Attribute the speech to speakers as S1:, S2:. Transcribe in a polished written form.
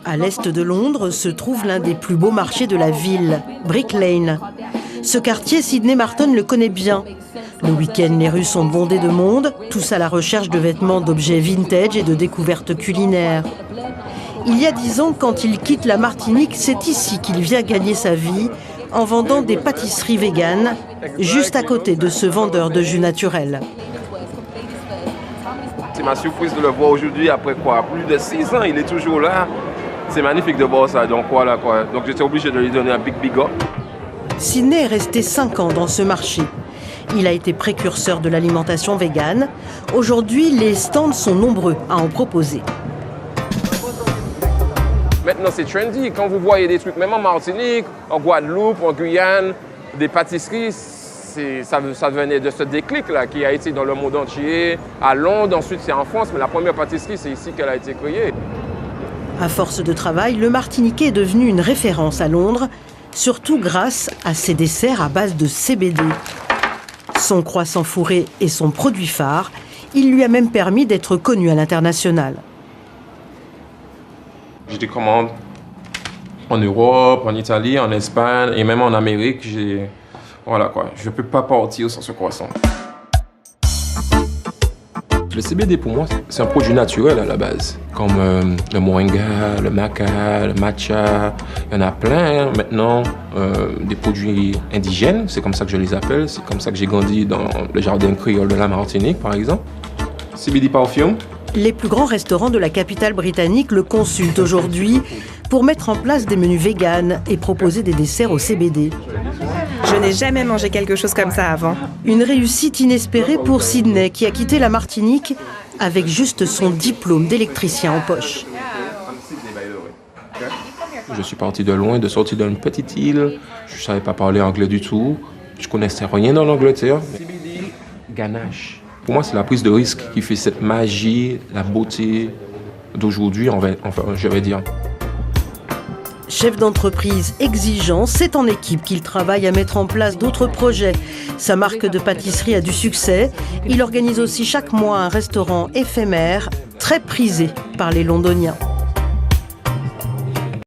S1: À l'est de Londres se trouve l'un des plus beaux marchés de la ville, Brick Lane. Ce quartier, Sydney Marton le connaît bien. Le week-end, les rues sont bondées de monde, tous à la recherche de vêtements, d'objets vintage et de découvertes culinaires. Il y a 10 ans, quand il quitte la Martinique, c'est ici qu'il vient gagner sa vie en vendant des pâtisseries véganes, juste à côté de ce vendeur de jus naturel.
S2: C'est ma surprise de le voir aujourd'hui après quoi, plus de 6 ans, il est toujours là. C'est magnifique de voir ça, donc voilà quoi. Donc j'étais obligé de lui donner un big up.
S1: Sydney est resté 5 ans dans ce marché. Il a été précurseur de l'alimentation végane. Aujourd'hui, les stands sont nombreux à en proposer.
S2: Maintenant c'est trendy, quand vous voyez des trucs, même en Martinique, en Guadeloupe, en Guyane, des pâtisseries, ça venait de ce déclic-là qui a été dans le monde entier, à Londres, ensuite c'est en France, mais la première pâtisserie, c'est ici qu'elle a été créée.
S1: À force de travail, le Martiniquais est devenu une référence à Londres, surtout grâce à ses desserts à base de CBD. Son croissant fourré est son produit phare, il lui a même permis d'être connu à l'international.
S2: J'ai des commandes en Europe, en Italie, en Espagne et même en Amérique. Voilà quoi, je ne peux pas partir sans ce croissant. Le CBD pour moi, c'est un produit naturel à la base. Comme le moringa, le maca, le matcha, il y en a plein maintenant. Des produits indigènes, c'est comme ça que je les appelle. C'est comme ça que j'ai grandi dans le jardin créole de la Martinique par exemple. CBD Perfume.
S1: Les plus grands restaurants de la capitale britannique le consultent aujourd'hui pour mettre en place des menus véganes et proposer des desserts au CBD.
S3: Je n'ai jamais mangé quelque chose comme ça avant.
S1: Une réussite inespérée pour Sydney qui a quitté la Martinique avec juste son diplôme d'électricien en poche.
S2: Je suis parti de loin, de sortir d'une petite île. Je ne savais pas parler anglais du tout. Je ne connaissais rien dans l'Angleterre. CBD ganache. Pour moi, c'est la prise de risque qui fait cette magie, la beauté d'aujourd'hui, enfin, je vais dire.
S1: Chef d'entreprise exigeant, c'est en équipe qu'il travaille à mettre en place d'autres projets. Sa marque de pâtisserie a du succès. Il organise aussi chaque mois un restaurant éphémère, très prisé par les Londoniens.